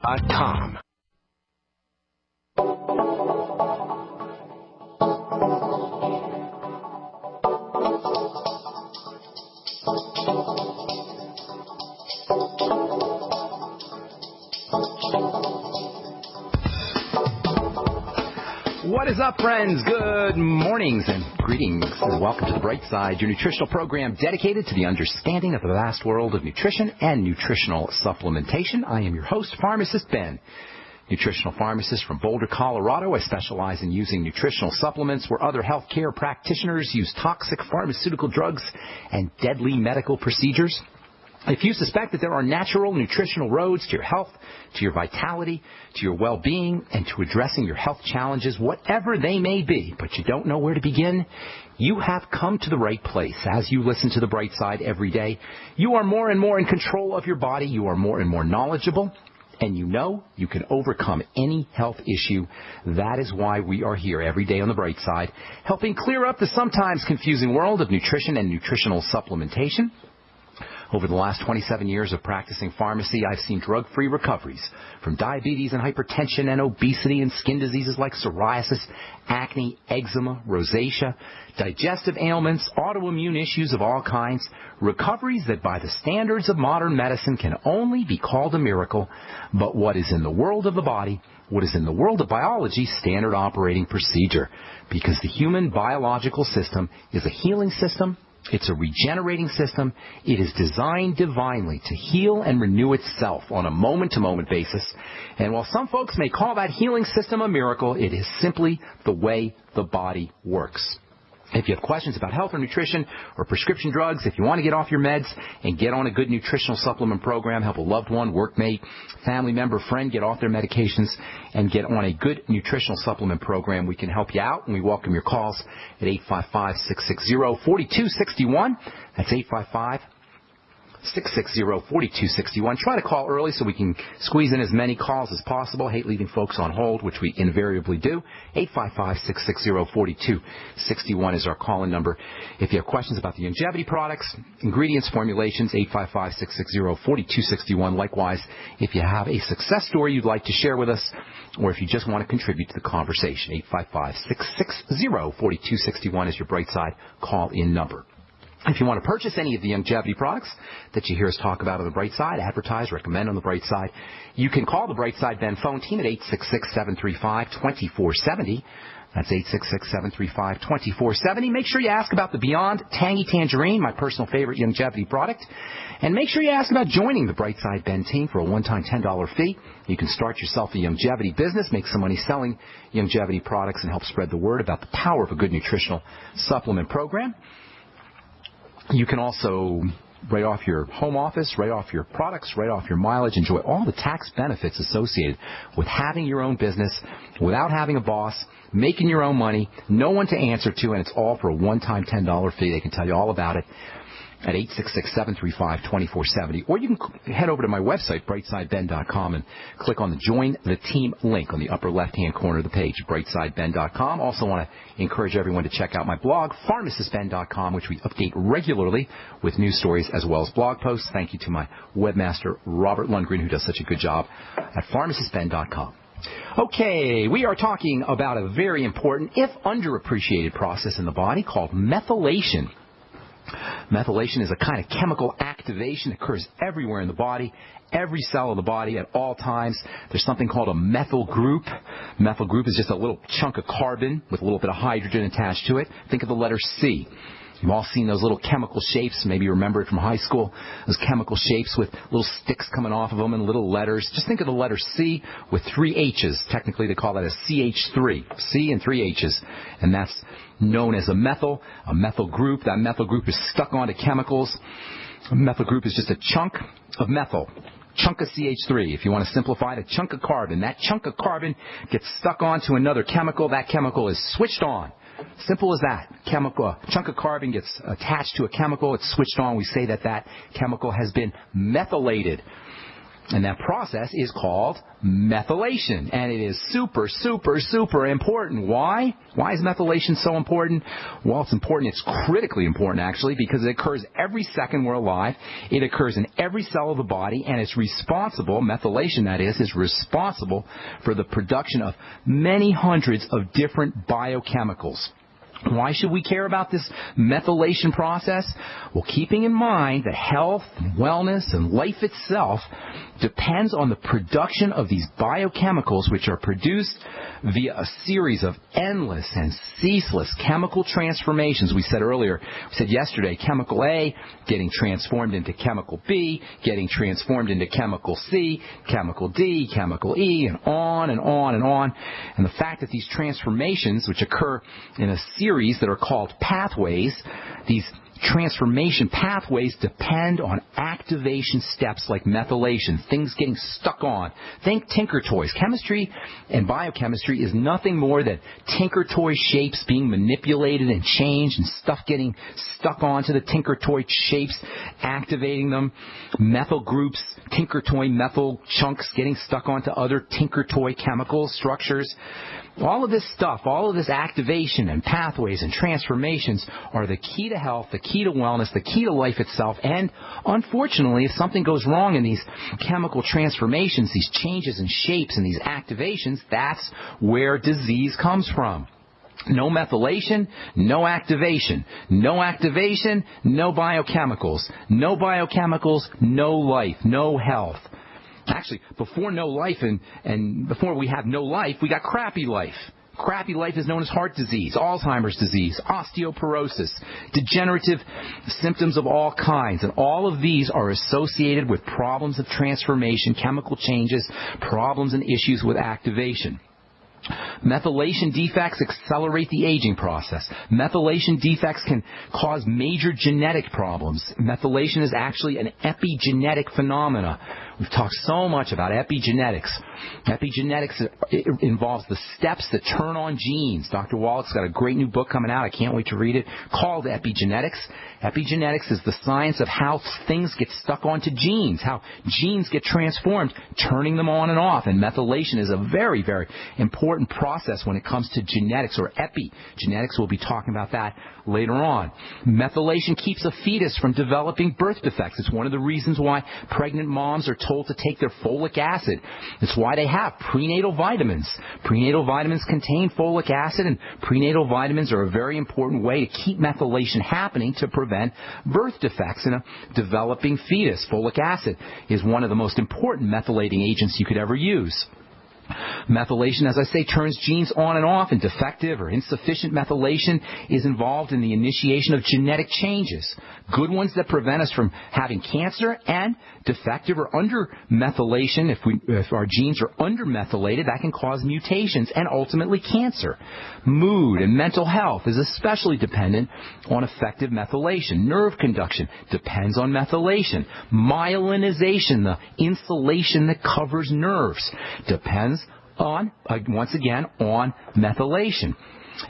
brightside.com. What is up, friends? Good mornings and greetings, and welcome to the Brightside, your nutritional program dedicated to the understanding of the vast world of nutrition and nutritional supplementation. I am your host, Pharmacist Ben, nutritional pharmacist from Boulder, Colorado. I specialize in using nutritional supplements where other healthcare practitioners use toxic pharmaceutical drugs and deadly medical procedures. If you suspect that there are natural nutritional roads to your health, to your vitality, to your well-being, and to addressing your health challenges, whatever they may be, but you don't know where to begin, you have come to the right place. As you listen to the Bright Side every day, you are more and more in control of your body. You are more and more knowledgeable, and you know you can overcome any health issue. That is why we are here every day on the Bright Side, helping clear up the sometimes confusing world of nutrition and nutritional supplementation. Over the last 27 years of practicing pharmacy, I've seen drug-free recoveries from diabetes and hypertension and obesity and skin diseases like psoriasis, acne, eczema, rosacea, digestive ailments, autoimmune issues of all kinds, recoveries that by the standards of modern medicine can only be called a miracle. But what is in the world of the body, what is in the world of biology, standard operating procedure, because the human biological system is a healing system. It's a regenerating system. It is designed divinely to heal and renew itself on a moment-to-moment basis. And while some folks may call that healing system a miracle, it is simply the way the body works. If you have questions about health or nutrition or prescription drugs, if you want to get off your meds and get on a good nutritional supplement program, help a loved one, workmate, family member, friend get off their medications and get on a good nutritional supplement program, we can help you out, and we welcome your calls at 855-660-4261. That's 855-660-4261. Try to call early so we can squeeze in as many calls as possible. Hate leaving folks on hold, which we invariably do. 855-660-4261 is our call-in number. If you have questions about the longevity products, ingredients, formulations, 855-660-4261. Likewise, if you have a success story you'd like to share with us, or if you just want to contribute to the conversation, 855-660-4261 is your Brightside call-in number. If you want to purchase any of the longevity products that you hear us talk about on the Bright Side, advertise, recommend on the Bright Side, you can call the Bright Side Ben phone team at 866-735-2470. That's 866-735-2470. Make sure you ask about the Beyond Tangy Tangerine, my personal favorite longevity product. And make sure you ask about joining the Bright Side Ben team for a one-time $10 fee. You can start yourself a longevity business, make some money selling longevity products, and help spread the word about the power of a good nutritional supplement program. You can also write off your home office, write off your products, write off your mileage, enjoy all the tax benefits associated with having your own business without having a boss, making your own money, no one to answer to, and it's all for a one-time $10 fee. They can tell you all about it at 866-735-2470. Or you can head over to my website, brightsideben.com, and click on the Join the Team link on the upper left-hand corner of the page, brightsideben.com. Also want to encourage everyone to check out my blog, pharmacistben.com, which we update regularly with news stories as well as blog posts. Thank you to my webmaster, Robert Lundgren, who does such a good job at pharmacistben.com. Okay, we are talking about a very important, if underappreciated process in the body called methylation. Methylation is a kind of chemical activation that occurs everywhere in the body, every cell of the body at all times. There's something called a methyl group. Methyl group is just a little chunk of carbon with a little bit of hydrogen attached to it. Think of the letter C. You've all seen those little chemical shapes. Maybe you remember it from high school. Those chemical shapes with little sticks coming off of them and little letters. Just think of the letter C with 3 H's. Technically, they call that a CH3. C and 3 H's. And that's known as a methyl group. That methyl group is stuck onto chemicals. A methyl group is just a chunk of methyl. Chunk of CH3, if you want to simplify it, a chunk of carbon. That chunk of carbon gets stuck onto another chemical. That chemical is switched on. Simple as that. Chunk of carbon gets attached to a chemical. It's switched on. We say that chemical has been methylated. And that process is called methylation. And it is super, super, super important. Why? Why is methylation so important? Well, it's important. It's critically important, actually, because it occurs every second we're alive. It occurs in every cell of the body, and it's responsible, methylation that is responsible for the production of many hundreds of different biochemicals. Why should we care about this methylation process? Well, keeping in mind that health and wellness and life itself depends on the production of these biochemicals, which are produced via a series of endless and ceaseless chemical transformations. We said earlier, we said yesterday, chemical A getting transformed into chemical B, getting transformed into chemical C, chemical D, chemical E, and on and on and on. And the fact that these transformations, which occur in a series that are called pathways, these transformation pathways depend on activation steps like methylation, things getting stuck on. Think Tinker Toys. Chemistry and biochemistry is nothing more than Tinker Toy shapes being manipulated and changed and stuff getting stuck onto the Tinker Toy shapes, activating them. Methyl groups, Tinker Toy methyl chunks getting stuck onto other Tinker Toy chemical structures. All of this stuff, all of this activation and pathways and transformations are the key to health, the key to wellness, the key to life itself. And unfortunately, if something goes wrong in these chemical transformations, these changes in shapes and these activations, that's where disease comes from. No methylation, no activation. No activation, no biochemicals. No biochemicals, no life, no health. Actually, before no life and before we have no life, we got crappy life. Crappy life is known as heart disease, Alzheimer's disease, osteoporosis, degenerative symptoms of all kinds. And all of these are associated with problems of transformation, chemical changes, problems and issues with activation. Methylation defects accelerate the aging process. Methylation defects can cause major genetic problems. Methylation is actually an epigenetic phenomena. We've talked so much about epigenetics. Epigenetics involves the steps that turn on genes. Dr. Wallach's got a great new book coming out. I can't wait to read it, called Epigenetics. Epigenetics is the science of how things get stuck onto genes, how genes get transformed, turning them on and off. And methylation is a very, very important process when it comes to genetics, or epigenetics. We'll be talking about that later on. Methylation keeps a fetus from developing birth defects. It's one of the reasons why pregnant moms are told to take their folic acid. It's why they have prenatal vitamins. Prenatal vitamins contain folic acid, and prenatal vitamins are a very important way to keep methylation happening to prevent birth defects in a developing fetus. Folic acid is one of the most important methylating agents you could ever use. Methylation, as I say, turns genes on and off, and defective or insufficient methylation is involved in the initiation of genetic changes. Good ones that prevent us from having cancer, and defective or under methylation, if our genes are under methylated, that can cause mutations and ultimately cancer. Mood and mental health is especially dependent on effective methylation. Nerve conduction depends on methylation. Myelinization, the insulation that covers nerves, depends on, once again, on methylation.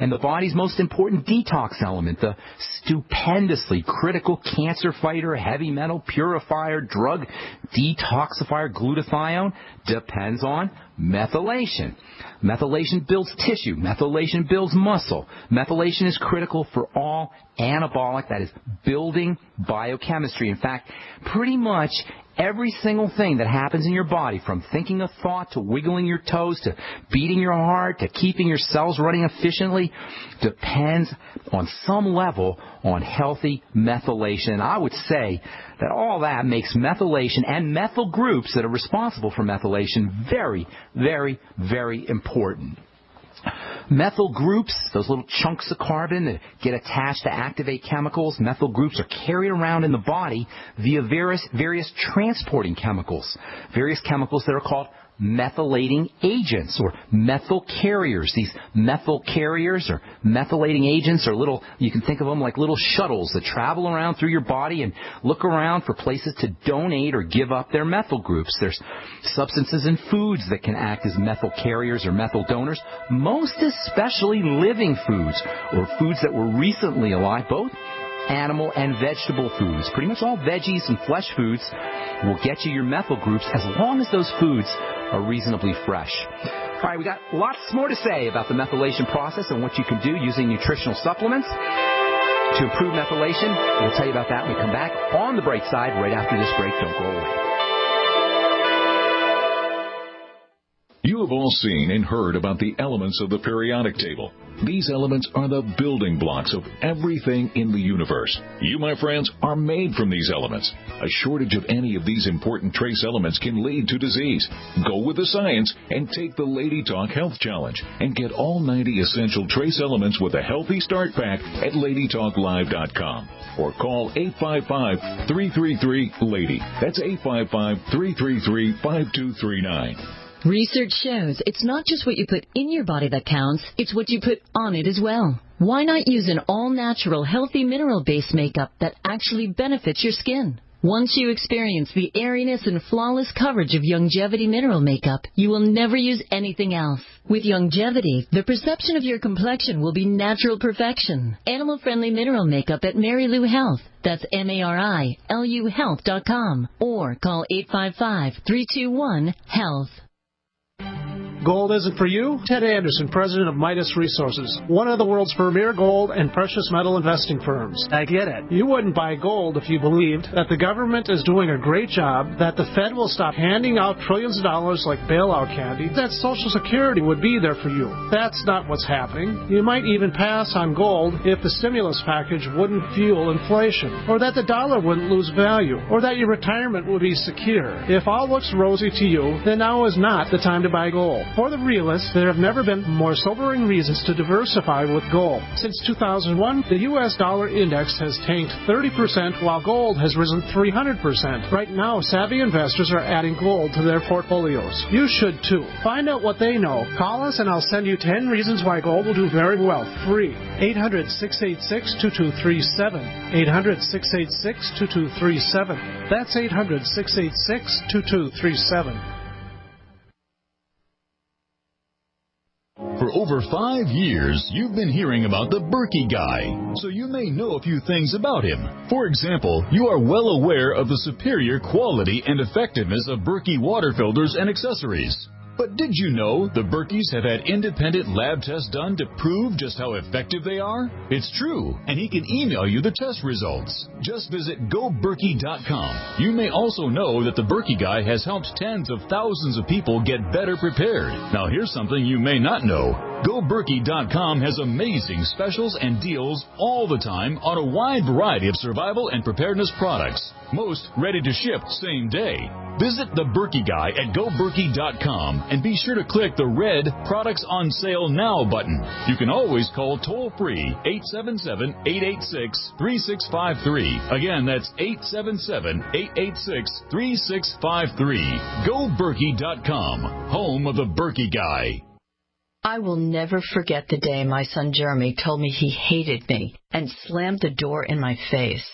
And the body's most important detox element, the stupendously critical cancer fighter, heavy metal purifier, drug detoxifier, glutathione, depends on methylation. Methylation builds tissue. Methylation builds muscle. Methylation is critical for all anabolic, that is, building biochemistry. In fact, pretty much every single thing that happens in your body, from thinking a thought to wiggling your toes to beating your heart to keeping your cells running efficiently, depends on some level on healthy methylation. And I would say that all that makes methylation and methyl groups that are responsible for methylation very, very, very important. Methyl groups, those little chunks of carbon that get attached to activate chemicals, methyl groups are carried around in the body via various transporting chemicals, various chemicals that are called methylating agents or methyl carriers. These methyl carriers or methylating agents are little, you can think of them like little shuttles that travel around through your body and look around for places to donate or give up their methyl groups. There's substances in foods that can act as methyl carriers or methyl donors, most especially living foods or foods that were recently alive, both animal and vegetable foods. Pretty much all veggies and flesh foods will get you your methyl groups as long as those foods are reasonably fresh. All right, we got lots more to say about the methylation process and what you can do using nutritional supplements to improve methylation. We'll tell you about that when we come back on the Bright Side right after this break. Don't go away. You have all seen and heard about the elements of the periodic table. These elements are the building blocks of everything in the universe. You, my friends, are made from these elements. A shortage of any of these important trace elements can lead to disease. Go with the science and take the Lady Talk Health Challenge and get all 90 essential trace elements with a healthy start pack at LadyTalkLive.com or call 855-333-LADY. That's 855-333-5239. Research shows it's not just what you put in your body that counts, it's what you put on it as well. Why not use an all-natural, healthy mineral-based makeup that actually benefits your skin? Once you experience the airiness and flawless coverage of Longevity mineral makeup, you will never use anything else. With Longevity, the perception of your complexion will be natural perfection. Animal-friendly mineral makeup at Mary Lou Health. That's MARILU Health.com or call 855-321-HEALTH. Gold isn't for you? Ted Anderson, president of Midas Resources, one of the world's premier gold and precious metal investing firms. I get it. You wouldn't buy gold if you believed that the government is doing a great job, that the Fed will stop handing out trillions of dollars like bailout candy, that Social Security would be there for you. That's not what's happening. You might even pass on gold if the stimulus package wouldn't fuel inflation, or that the dollar wouldn't lose value, or that your retirement would be secure. If all looks rosy to you, then now is not the time to buy gold. For the realists, there have never been more sobering reasons to diversify with gold. Since 2001, the U.S. dollar index has tanked 30% while gold has risen 300%. Right now, savvy investors are adding gold to their portfolios. You should too. Find out what they know. Call us and I'll send you 10 reasons why gold will do very well. Free. 800-686-2237. 800-686-2237. That's 800-686-2237. For over 5 years, you've been hearing about the Berkey Guy, so you may know a few things about him. For example, you are well aware of the superior quality and effectiveness of Berkey water filters and accessories. But did you know the Berkeys have had independent lab tests done to prove just how effective they are? It's true, and he can email you the test results. Just visit GoBerkey.com. You may also know that the Berkey Guy has helped tens of thousands of people get better prepared. Now here's something you may not know. GoBerkey.com has amazing specials and deals all the time on a wide variety of survival and preparedness products. Most ready to ship same day. Visit the Berkey Guy at GoBerkey.com and be sure to click the red Products on Sale Now button. You can always call toll-free 877-886-3653. Again, that's 877-886-3653. GoBerkey.com, home of the Berkey Guy. I will never forget the day my son Jeremy told me he hated me and slammed the door in my face.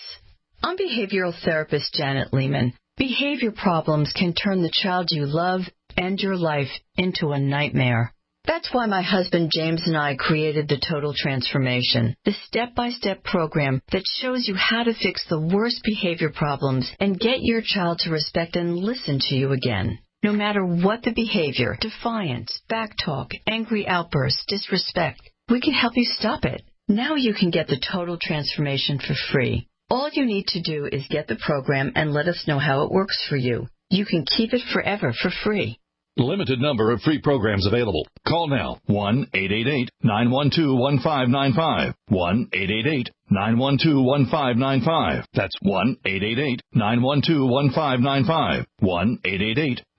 I'm behavioral therapist Janet Lehman. Behavior problems can turn the child you love and your life into a nightmare. That's why my husband James and I created the Total Transformation, the step-by-step program that shows you how to fix the worst behavior problems and get your child to respect and listen to you again. No matter what the behavior, defiance, backtalk, angry outbursts, disrespect, we can help you stop it. Now you can get the Total Transformation for free. All you need to do is get the program and let us know how it works for you. You can keep it forever for free. Limited number of free programs available. Call now. 1-888-912-1595. 1-888-912-1595. That's 1-888-912-1595.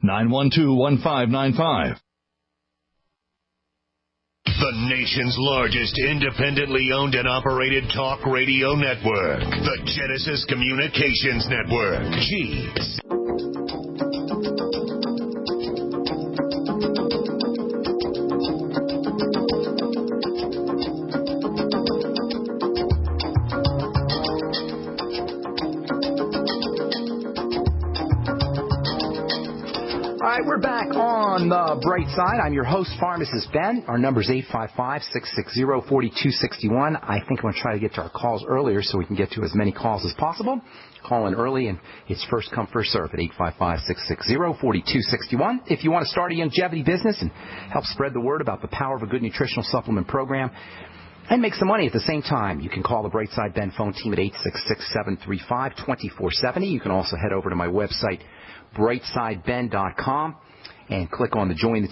1-888-912-1595. The nation's largest independently owned and operated talk radio network. The Genesis Communications Network. G. All right, we're back on on the bright side. I'm your host, Pharmacist Ben. Our number is 855-660-4261. I think I'm going to try to get to our calls earlier so we can get to as many calls as possible. Call in early, and it's first come, first serve at 855-660-4261. If you want to start a longevity business and help spread the word about the power of a good nutritional supplement program and make some money at the same time, you can call the Brightside Ben phone team at 866-735-2470. You can also head over to my website, brightsideben.com, and click on the Join the